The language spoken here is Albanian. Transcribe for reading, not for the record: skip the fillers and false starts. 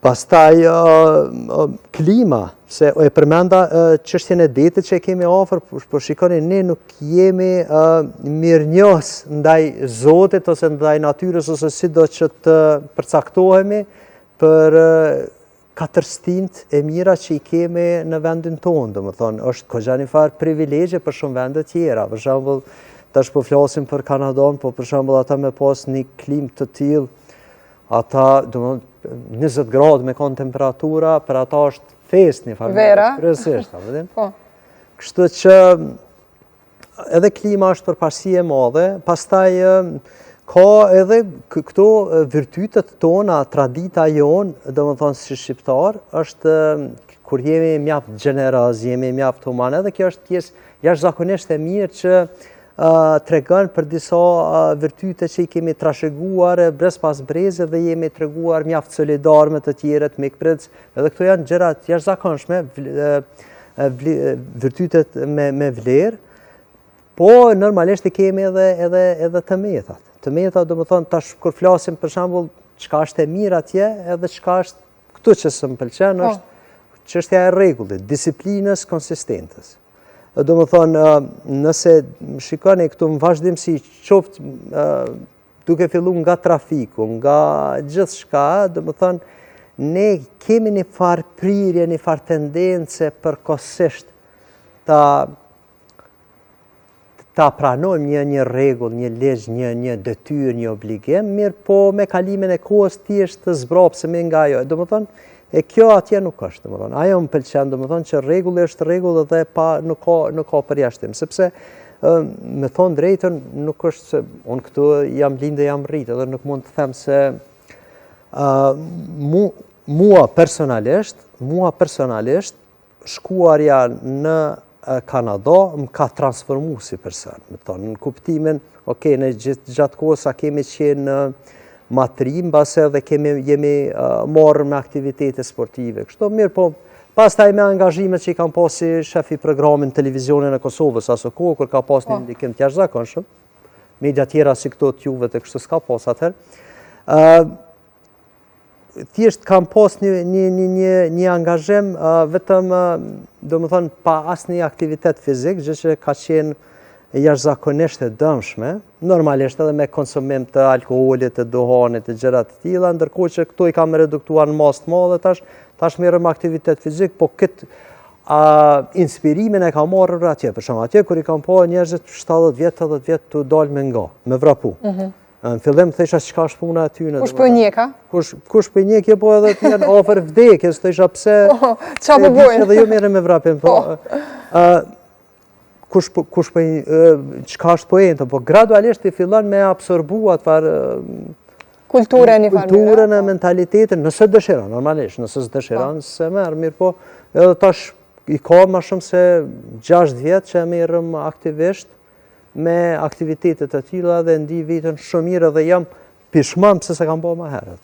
Pastaj klima, se e përmenda çështjen e detit që e kemi afër, por shikoni ne nuk jemi mirënjohës ndaj Zotit ose ndaj natyrës ose sido që të përcaktohemi për katërstinjt e mira që i kemi në vendin tonë, domethënë është goxha një farë privilegje për shumë vende tjera. Për shembull, tash po flasim për Kanadon, po për shembull ata me pas një klimë të tillë, ata domethënë 20 gradë me kanë temperatura, për ata është fest një farë. Vera. Kryesisht, a vëdim? Po. Kështu që edhe klima është përparësi e madhe, pastaj ka edhe këto virtytet tona, tradita jonë, domethënë si shqiptar, është kur jemi mjaft gjeneroz, jemi mjaft human, edhe kjo është pjesë jashtëzakonisht e mirë që tregon për disa virtyte që i kemi trashëguar brez pas breze dhe jemi treguar mjaft solidar me të tjerët, mikpritës, edhe këto janë gjërat jashtëzakonshme, virtytet me vlerë, po normalisht i kemi edhe të metat. Të metat do më thonë tash kur flasim për shembull çka është e mirë atje, edhe çka është këtu që s'm pëlqen është çështja e rregullit, disiplinës konsistentës. Do më thonë, nëse shikoni këtu në vazhdimsi qoftë duke fillu nga trafiku, nga gjithçka, do më thonë, ne kemi një farë prirje, një farë tendence përkohësisht ta pranojmë një rregull, një ligj, një detyrë, një obligim, mirë po me kalimin e kohës thjesht të zbrapsemi nga ajo. Do më thonë, e kjo atje nuk është, domethënë. Ajo më pëlqen, domethënë që rregulli është rregull dhe nuk ka përjashtim, sepse me thonë drejtën nuk është se unë këtu jam lind dhe jam rrit, edhe nuk mund të them se mua personalisht shkuarja në Kanada më ka transformuar si person, më thonë, në kuptimin, okay, në gjatë kohës sa kemi qenë matrim, base edhe jemi marrë me aktivitete sportive. Kështu mirë, po pastaj me angazhimet që i kam pas si shefi programin televizionin e Kosovës aso kohë, kur ka pas një ndikim të jashtëzakonshëm, media tjera si këto të Juve të kështu s'ka pas atëherë. Thjesht kam pas një angazhim vetëm, domethënë pa asnjë aktivitet fizik, gjë që ka qenë jashtëzakonisht e dëmshme, normalisht edhe me konsumim të alkoolit, të duhanit, të gjëra të tilla, ndërkohë që këto i kam reduktuar në masë të madhe tash merrem aktivitet fizik, po këtë inspirimin e kam marrë atje, për shembull atje kur i kam pa njerëzit 70 vjet, 80 vjet të dalë me vrapu. Në fillim thesha çka është puna aty në. Kush po njeka? Kush po njekje, po edhe të janë afër vdekjes, thesha pse. Çfarë po bojnë? Edhe ju merrem me vrapin, po. Çka është poenta, po gradualisht i fillon me absorbu atë kulturën e mentalitetin, nëse dëshiron, normalisht, nëse s'dëshiron, se merr, mirë po, edhe tash i ka më shumë se 6 vjet që merrem aktivisht me aktivitetet të tilla dhe ndi veten shumë mirë dhe jam pishman pse se kam bërë më herët.